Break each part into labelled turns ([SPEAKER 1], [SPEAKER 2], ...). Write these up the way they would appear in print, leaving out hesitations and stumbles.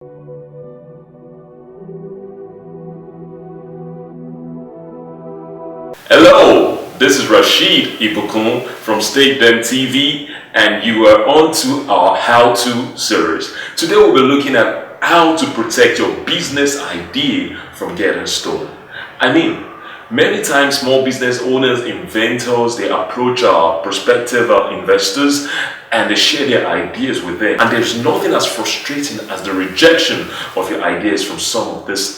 [SPEAKER 1] Hello, this is Rashid Ibukun from State Dem TV, and you are on to our how-to series. Today we'll be looking at how to protect your business idea from getting stolen. Many times small business owners, inventors, they approach prospective investors and they share their ideas with them. And there's nothing as frustrating as the rejection of your ideas from some of these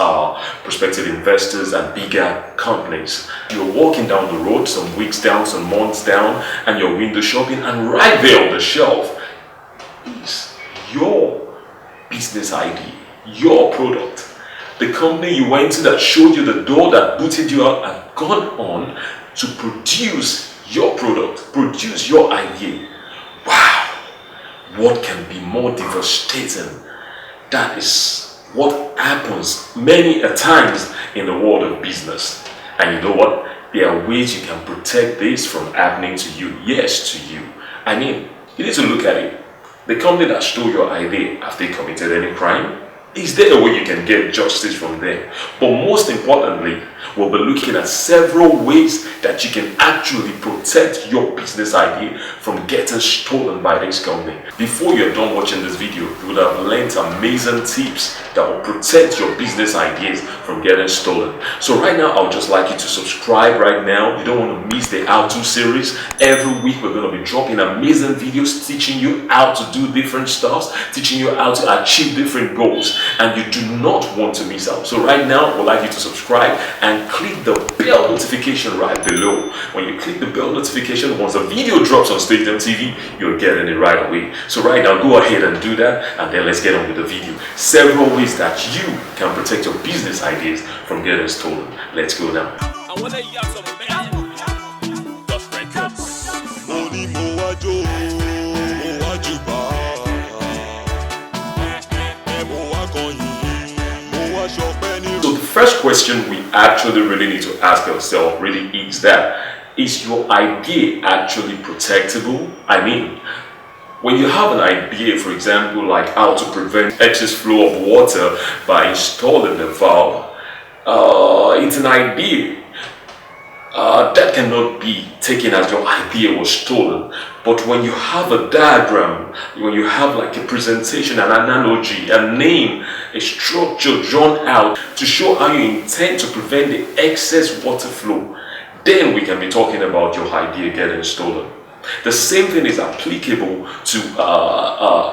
[SPEAKER 1] prospective investors and bigger companies. You're walking down the road, some weeks down, some months down, and you're window shopping, and right there on the shelf is your business idea, your product. The company you went to that showed you the door, that booted you out, and gone on to produce your product, produce your idea. Wow! What can be more devastating? That is what happens many a times in the world of business. And you know what? There are ways you can protect this from happening to you. Yes, to you. You need to look at it. The company that stole your idea, have they committed any crime? Is there a way you can get justice from them? But most importantly, we'll be looking at several ways that you can actually protect your business idea from getting stolen by this company. Before you're done watching this video, you would have learned amazing tips that will protect your business ideas from getting stolen. So right now, I would just like you to subscribe right now. You don't want to miss the how-to series. Every week, we're going to be dropping amazing videos teaching you how to do different stuff, teaching you how to achieve different goals. And you do not want to miss out. So right now, we'd like you to subscribe and click the bell notification right below. When you click the bell notification, once a video drops on State Dem TV, you're getting it right away. So right now, go ahead and do that, and then let's get on with the video. Several ways that you can protect your business ideas from getting stolen. Let's go now. I want to hear some just records. Money, So the first question we actually really need to ask ourselves really is that, is your idea actually protectable? When you have an idea, for example, like how to prevent excess flow of water by installing a valve, it's an idea that cannot be taken as your idea was stolen. But when you have a diagram, when you have like a presentation, an analogy, a name, a structure drawn out to show how you intend to prevent the excess water flow, then we can be talking about your idea getting stolen. The same thing is applicable to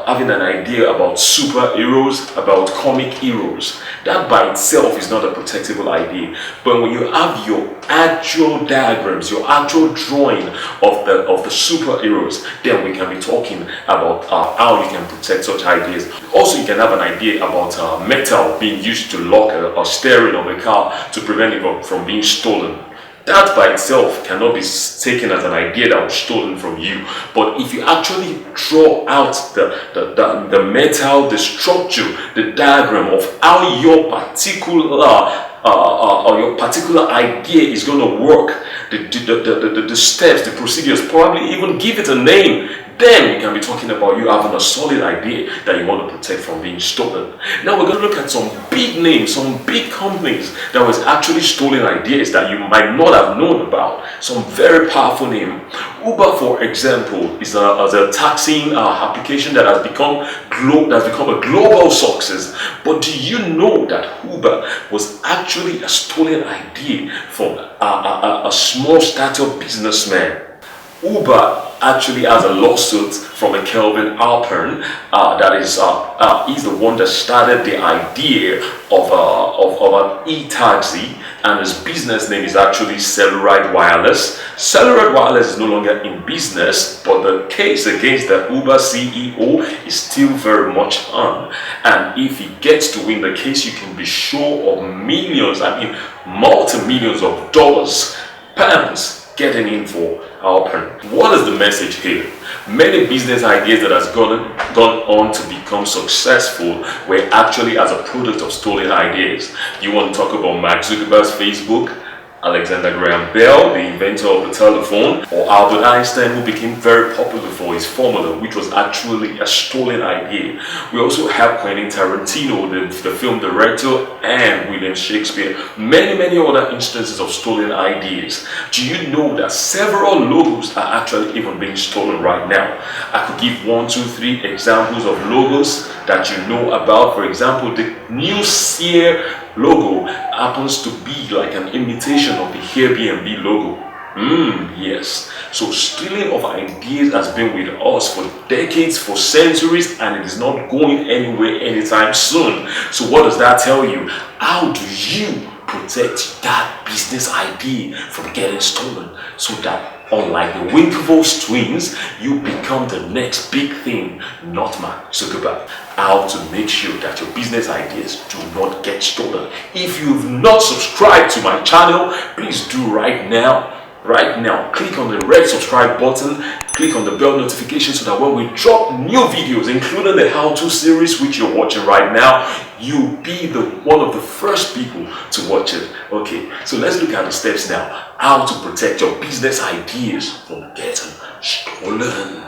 [SPEAKER 1] having an idea about superheroes, about comic heroes. That by itself is not a protectable idea. But when you have your actual diagrams, your actual drawing of the superheroes, then we can be talking about how you can protect such ideas. Also, you can have an idea about metal being used to lock a steering of a car to prevent it from being stolen. That by itself cannot be taken as an idea that was stolen from you. But if you actually draw out the metal, the structure, the diagram of how your particular idea is going to work, the steps, the procedures, probably even give it a name, then we can be talking about you having a solid idea that you want to protect from being stolen. Now we're going to look at some big names, some big companies that was actually stolen ideas that you might not have known about. Some very powerful name. Uber, for example, is a taxing application that has become a global success. But do you know that Uber was actually a stolen idea from a small startup businessman? Uber actually has a lawsuit from a Kelvin Alpern he's the one that started the idea of an e-taxi, and his business name is actually Cellular Wireless. Cellular Wireless is no longer in business, but the case against the Uber CEO is still very much on. And if he gets to win the case, you can be sure of millions, multi-millions of dollars, pounds, getting in for Alpern. What is the message here? Many business ideas that has gone on to become successful were actually as a product of stolen ideas. You want to talk about Mark Zuckerberg's Facebook? Alexander Graham Bell, the inventor of the telephone, or Albert Einstein, who became very popular for his formula, which was actually a stolen idea. We also have Quentin Tarantino, the film director, and William Shakespeare. Many other instances of stolen ideas. Do you know that several logos are actually even being stolen right now? I could give 1, 2, 3 examples of logos that you know about. For example, the new Sear logo happens to be like an imitation of the Airbnb logo. Yes. So stealing of ideas has been with us for decades, for centuries, and it is not going anywhere anytime soon. So what does that tell you? How do you protect that business idea from getting stolen so that, unlike the Winklevoss twins, you become the next big thing, not Mark Zuckerberg? How to make sure that your business ideas do not get stolen. If you've not subscribed to my channel, please do right now. Right now, click on the red subscribe button, click on the bell notification so that when we drop new videos, including the how-to series which you're watching right now, you'll be one of the first people to watch it. Okay, so let's look at the steps now. How to protect your business ideas from getting stolen.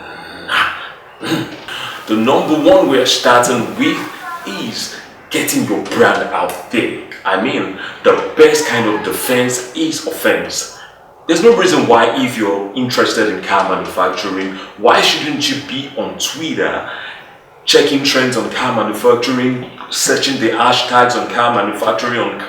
[SPEAKER 1] The number one we're starting with is getting your brand out there. I mean, the best kind of defense is offense. There's no reason why, if you're interested in car manufacturing, why shouldn't you be on Twitter checking trends on car manufacturing, searching the hashtags on car manufacturing, on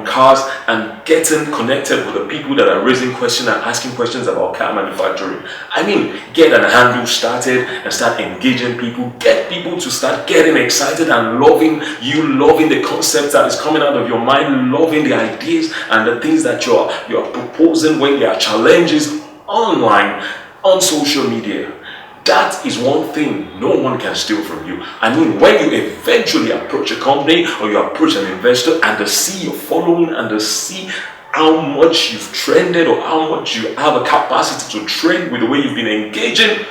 [SPEAKER 1] cars, and getting connected with the people that are raising questions and asking questions about car manufacturing. I mean, get an handle started and start engaging people. Get people to start getting excited and loving the concept that is coming out of your mind, loving the ideas and the things that you're proposing when there are challenges online on social media. That is one thing no one can steal from you. I mean, when you eventually approach a company or you approach an investor and they see your following and they see how much you've trended or how much you have a capacity to trend with the way you've been engaging,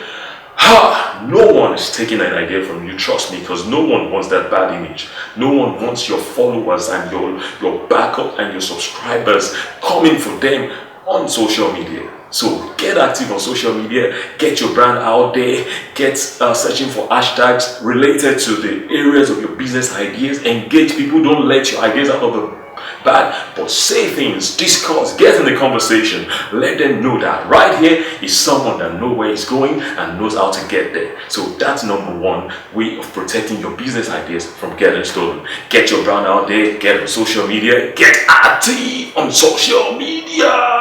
[SPEAKER 1] no one is taking an idea from you, trust me, because no one wants that bad image. No one wants your followers and your backup and your subscribers coming for them on social media. So get active on social media, get your brand out there, get searching for hashtags related to the areas of your business ideas, engage people, don't let your ideas out of the bag, but say things, discuss, get in the conversation, let them know that right here is someone that knows where he's going and knows how to get there. So that's number one way of protecting your business ideas from getting stolen. Get your brand out there, get on social media, get active on social media.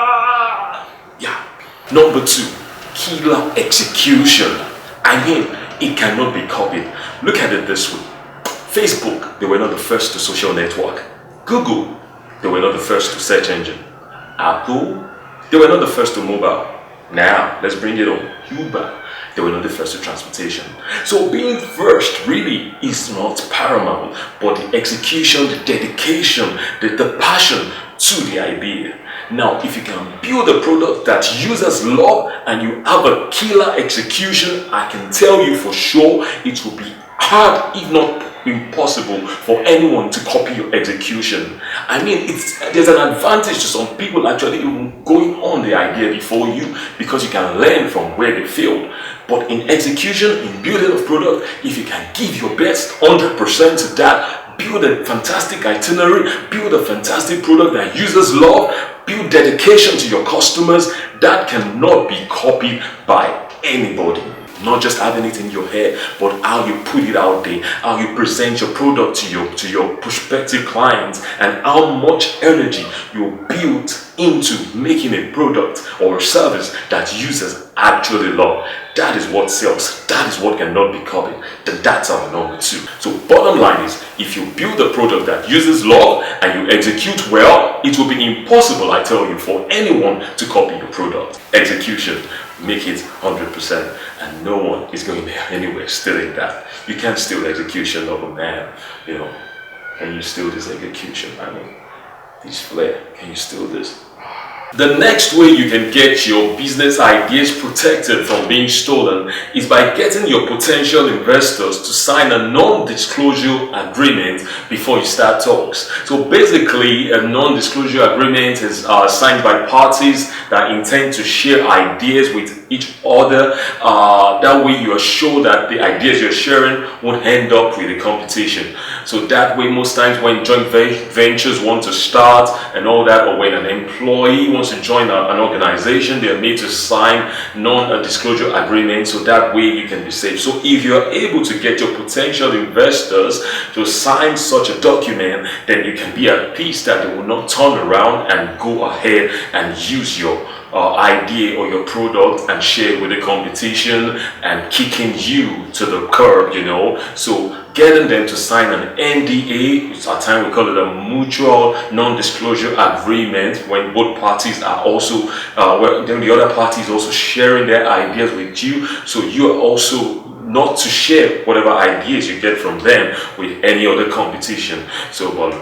[SPEAKER 1] Number two, killer execution. I mean, it cannot be copied. Look at it this way. Facebook, they were not the first to social network. Google, they were not the first to search engine. Apple, they were not the first to mobile. Now, let's bring it on. Uber, they were not the first to transportation. So being first really is not paramount, but the execution, the dedication, the passion to the idea. Now, if you can build a product that users love and you have a killer execution, I can tell you for sure it will be hard, if not impossible, for anyone to copy your execution. I mean, there's an advantage to some people actually even going on the idea before you, because you can learn from where they failed. But in execution, in building a product, if you can give your best 100% to that, build a fantastic itinerary, build a fantastic product that users love, build dedication to your customers, that cannot be copied by anybody. Not just having it in your head, but how you put it out there, how you present your product to your prospective clients, and how much energy you build into making a product or a service that users actually love. That is what sells. That is what cannot be copied. That's our number two. So bottom line is, if you build a product that users love and you execute well, it will be impossible, I tell you, for anyone to copy your product. Execution, make it 100%, and no one is going there anywhere stealing that. You can't steal execution of a man, you know. Can you steal this execution? I mean, this flair, can you steal this? The next way you can get your business ideas protected from being stolen is by getting your potential investors to sign a non-disclosure agreement before you start talks. So basically, a non-disclosure agreement is signed by parties that intend to share ideas with each other. That way you are sure that the ideas you're sharing won't end up with the competition. So that way, most times when joint ventures want to start and all that, or when an employee wants to join an organization, they are made to sign non-disclosure agreement, so that way you can be safe. So if you are able to get your potential investors to sign such a document, then you can be at peace that they will not turn around and go ahead and use your idea or your product and share with the competition and kicking you to the curb, you know. So getting them to sign an NDA, at times we call it a mutual non-disclosure agreement, when both parties are also, then the other party is also sharing their ideas with you, so you are also not to share whatever ideas you get from them with any other competition. So, but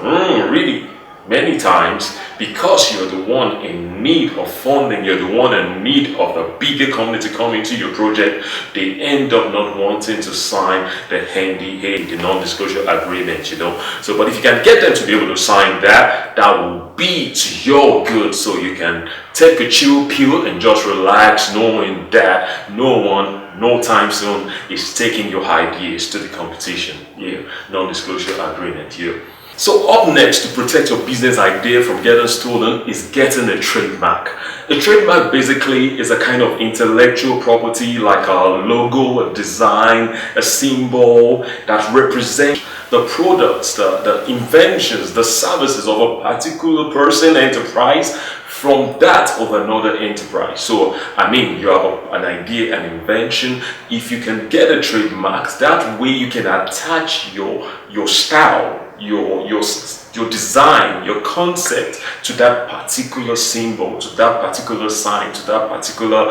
[SPEAKER 1] really, many times, because you're the one in need of funding, you're the one in need of the bigger company to come into your project, they end up not wanting to sign the NDA, the non-disclosure agreement, you know. So, but if you can get them to be able to sign that, that will be to your good, so you can take a chill pill and just relax, knowing that no time soon is taking your ideas to the competition. Yeah, non-disclosure agreement here. So up next, to protect your business idea from getting stolen, is getting a trademark. A trademark basically is a kind of intellectual property, like a logo, a design, a symbol that represents the products, the inventions, the services of a particular person, enterprise, from that of another enterprise. So, I mean, you have an idea, an invention. If you can get a trademark, that way you can attach your style, your design, your concept to that particular symbol, to that particular sign, to that particular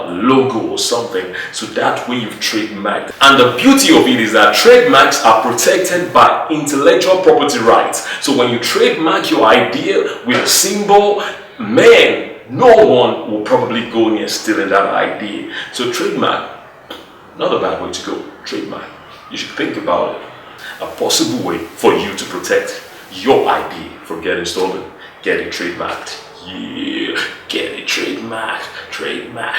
[SPEAKER 1] logo or something. So that way you've trademarked. And the beauty of it is that trademarks are protected by intellectual property rights. So when you trademark your idea with a symbol, man, no one will probably go near stealing that idea. So trademark, not a bad way to go. Trademark, you should think about it. A possible way for you to protect your idea from getting stolen. Get it trademarked. Yeah, get it trademarked. Trademark.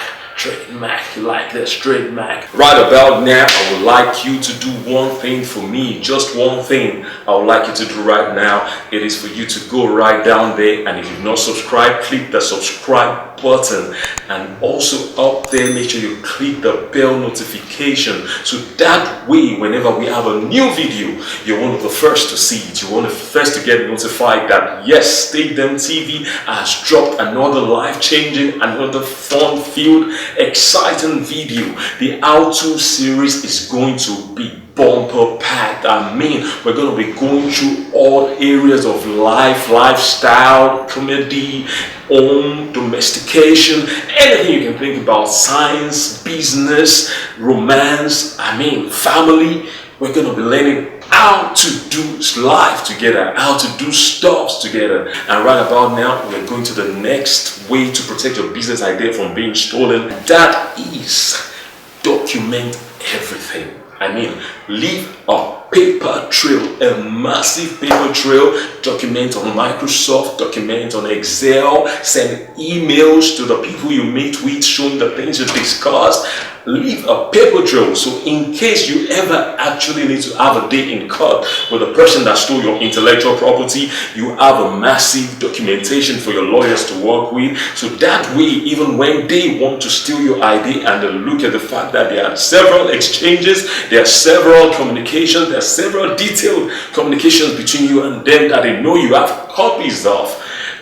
[SPEAKER 1] You like this? Trademark. Right about now, I would like you to do one thing for me. Just one thing I would like you to do right now. It is for you to go right down there, and if you've not subscribed, click the subscribe button, and also up there, make sure you click the bell notification, so that way whenever we have a new video, you're one of the first to see it. You're one of the first to get notified that yes, Take Them TV has dropped another life-changing, another fun-filled, exciting video. The how-to series is going to be bumper packed. I mean, we're going to be going through all areas of life, lifestyle, comedy, home, domestication, anything you can think about, science, business, romance, I mean, family. We're going to be learning how to do life together, how to do stuff together. And right about now, we're going to the next way to protect your business idea from being stolen. That is, document everything. I mean, leave a paper trail, a massive paper trail. Document on Microsoft, document on Excel, send emails to the people you meet with, showing the things you discussed. Leave a paper trail, so in case you ever actually need to have a day in court with the person that stole your intellectual property, you have a massive documentation for your lawyers to work with. So that way, even when they want to steal your idea and they look at the fact that there are several exchanges, there are several communications, there are several detailed communications between you and them that they know you have copies of,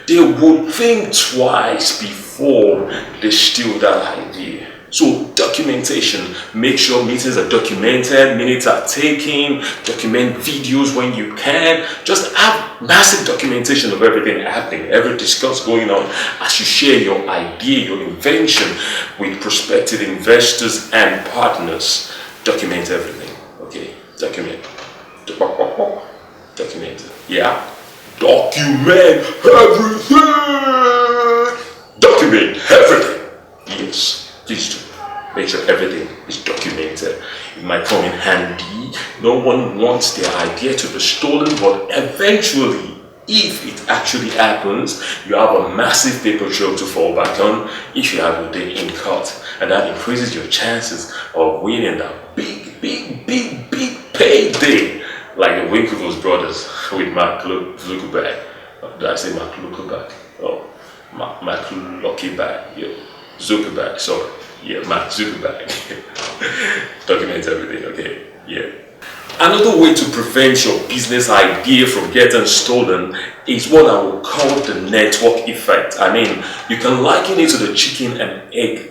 [SPEAKER 1] they would think twice before they steal that idea. So documentation, make sure meetings are documented, minutes are taken, document videos when you can. Just have massive documentation of everything happening, every discuss going on as you share your idea, your invention with prospective investors and partners. Document everything, okay? Document. Document. Yeah. document everything. Document everything. Yes, please do. Make sure everything is documented. It might come in handy. No one wants their idea to be stolen, but eventually, if it actually happens, you have a massive paper trail to fall back on if you have your day in court. And that increases your chances of winning that big payday. Like the Winklevoss brothers with Mark Zuckerberg. Did I say Mark Zuckerberg? Oh, Mark Zuckerberg. Yeah. Zuckerberg, sorry. Yeah, Mark Zuckerberg. Document everything, okay? Yeah. Another way to prevent your business idea from getting stolen is what I would call the network effect. I mean, you can liken it to the chicken and egg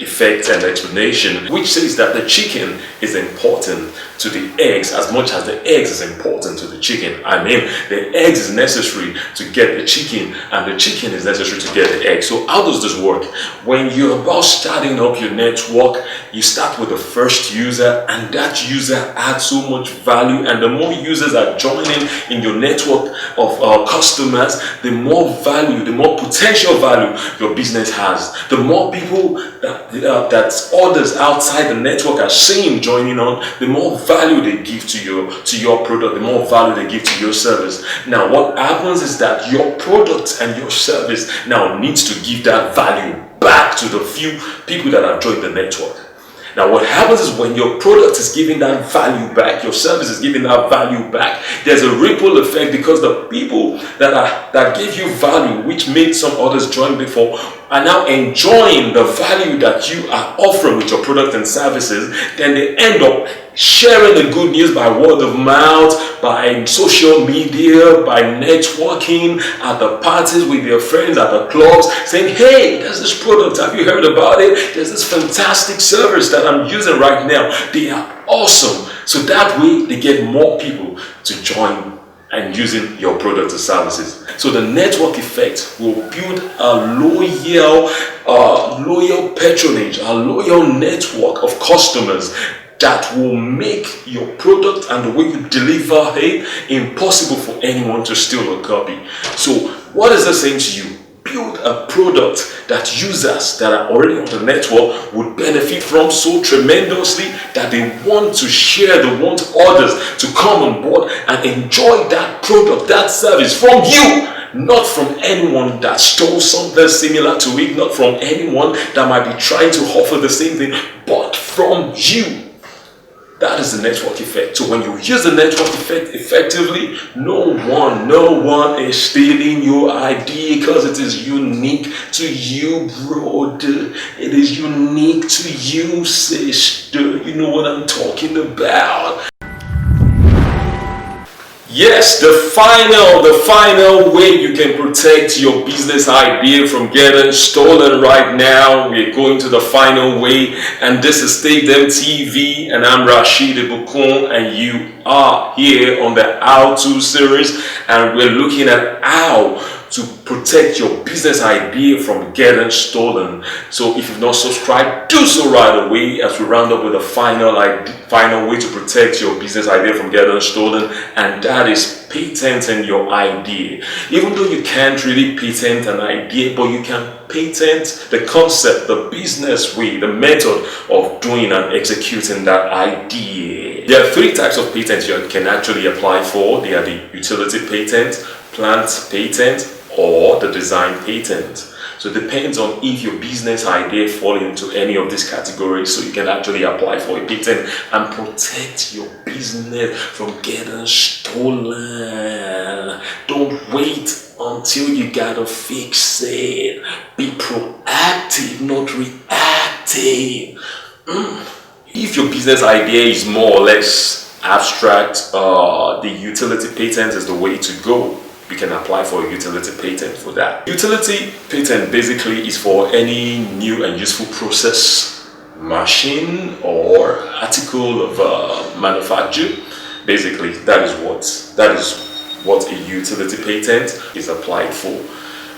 [SPEAKER 1] effect and explanation, which says that the chicken is important to the eggs as much as the eggs is important to the chicken. I mean, the eggs is necessary to get the chicken and the chicken is necessary to get the egg. So how does this work? When you're about starting up your network, you start with the first user, and that user adds so much value, and the more users are joining in your network of customers, the more value, the more potential value your business has. The more people that others outside the network are seeing joining on, the more value they give to your product, the more value they give to your service. Now what happens is that your product and your service now needs to give that value back to the few people that have joined the network. Now what happens is when your product is giving that value back, your service is giving that value back, there's a ripple effect, because the people that give you value, which made some others join before, are now enjoying the value that you are offering with your product and services. Then they end up sharing the good news by word of mouth, by social media, by networking at the parties with their friends, at the clubs, saying, hey, there's this product, have you heard about it? There's this fantastic service that I'm using right now. They are awesome. So that way they get more people to join and using your product or services. So the network effect will build a loyal patronage, a loyal network of customers that will make your product and the way you deliver it impossible for anyone to steal or copy. So what is this saying to you? Build a product that users that are already on the network would benefit from so tremendously that they want to share, they want others to come on board and enjoy that product, that service from you, not from anyone that stole something similar to it, not from anyone that might be trying to offer the same thing, but from you. That is the network effect. So when you use the network effect effectively, no one is stealing your idea, because it is unique to you, brother. It is unique to you, sister. You know what I'm talking about. Yes, the final way you can protect your business idea from getting stolen right now. We're going to the final way, and this is Take Them TV, and I'm Rashid Ibukun, and you are here on the How To series, and we're looking at how to protect your business idea from getting stolen. So if you've not subscribed, do so right away as we round up with the final way to protect your business idea from getting stolen, and that is patenting your idea. Even though you can't really patent an idea, but you can patent the concept, the business way, the method of doing and executing that idea. There are three types of patents you can actually apply for. They are the utility patent, plant patent, or the design patent. So it depends on if your business idea falls into any of these categories, so you can actually apply for a patent and protect your business from getting stolen. Don't wait until you gotta fix it. Be proactive, not reactive. If your business idea is more or less abstract, the utility patent is the way to go. You can apply for a utility patent for that. Utility patent basically is for any new and useful process, machine, or article of manufacture. Basically, that is what a utility patent is applied for.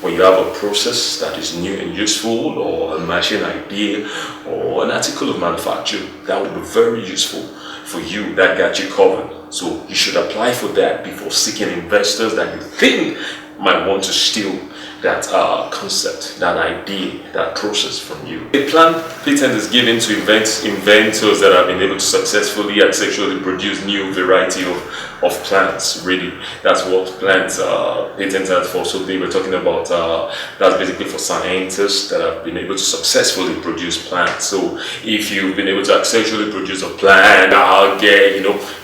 [SPEAKER 1] When you have a process that is new and useful, or a machine idea, or an article of manufacture that would be very useful for you, that got you covered. So you should apply for that before seeking investors that you think might want to steal that concept, that idea, that process from you. A plant patent is given to inventors that have been able to successfully and sexually produce new variety of plants. Really, that's what plants patents are for. So they were talking about that's basically for scientists that have been able to successfully produce plants. So if you've been able to sexually produce a plant,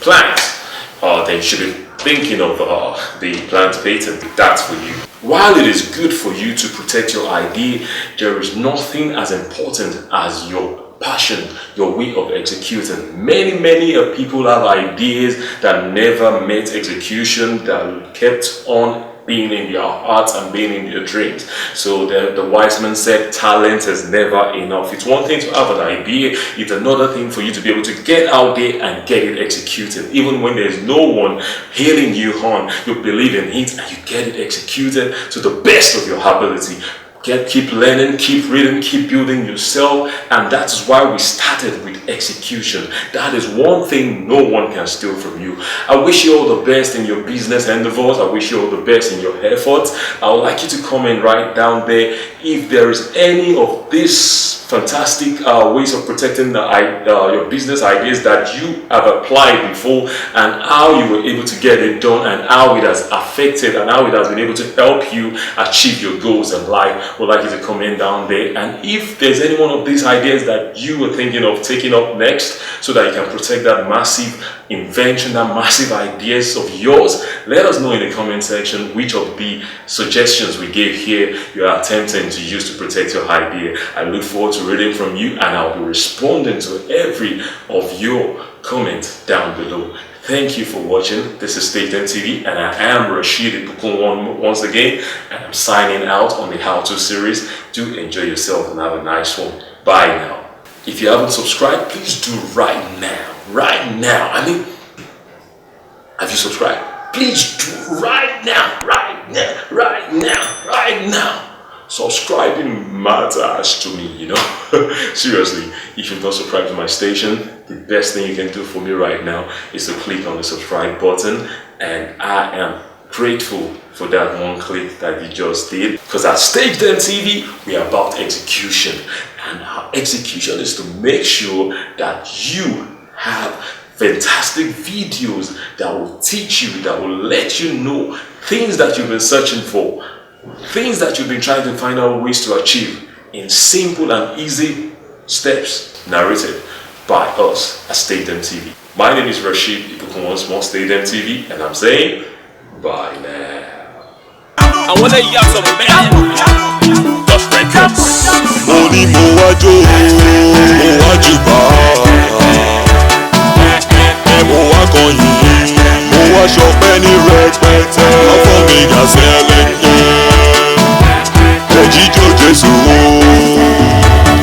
[SPEAKER 1] plants, then you should be thinking of the plant patent. That's for you. While it is good for you to protect your idea, there is nothing as important as your passion, your way of executing. Many people have ideas that never met execution, that kept on being in your hearts and being in your dreams. So the wise man said, talent is never enough. It's one thing to have an idea, it's another thing for you to be able to get out there and get it executed. Even when there's no one hailing you on, you believe in it and you get it executed to the best of your ability. Keep learning, keep reading, keep building yourself, and that's why we started with execution. That is one thing no one can steal from you. I wish you all the best in your business endeavors. I wish you all the best in your efforts. I would like you to comment right down there if there is any of these fantastic ways of protecting your business ideas that you have applied before, and how you were able to get it done, and how it has affected and how it has been able to help you achieve your goals in life. Would like you to comment down there. And if there's any one of these ideas that you were thinking of taking up next, so that you can protect that massive invention, that massive ideas of yours, let us know in the comment section which of the suggestions we gave here you are attempting to use to protect your idea. I look forward to reading from you, and I'll be responding to every of your comments down below. Thank you for watching. This is Stay TV, and I am Rashid Ibukun once again, and I'm signing out on the How To series. Do enjoy yourself and have a nice one. Bye now. If you haven't subscribed, please do right now. Right now. I mean, have you subscribed? Please do right now. Right now. Right now. Right now. Subscribing matters to me, you know. Seriously, if you've not subscribed to my station, the best thing you can do for me right now is to click on the subscribe button, and I am grateful for that one click that you just did, because at Stage Them TV we are about execution, and our execution is to make sure that you have fantastic videos that will teach you, that will let you know things that you've been searching for, things that you've been trying to find out ways to achieve in simple and easy steps, narrated by us at Stay Them TV. My name is Rashid Ibukun once more, Stay Them TV, and I'm saying bye now. I want to hear some man. Just records.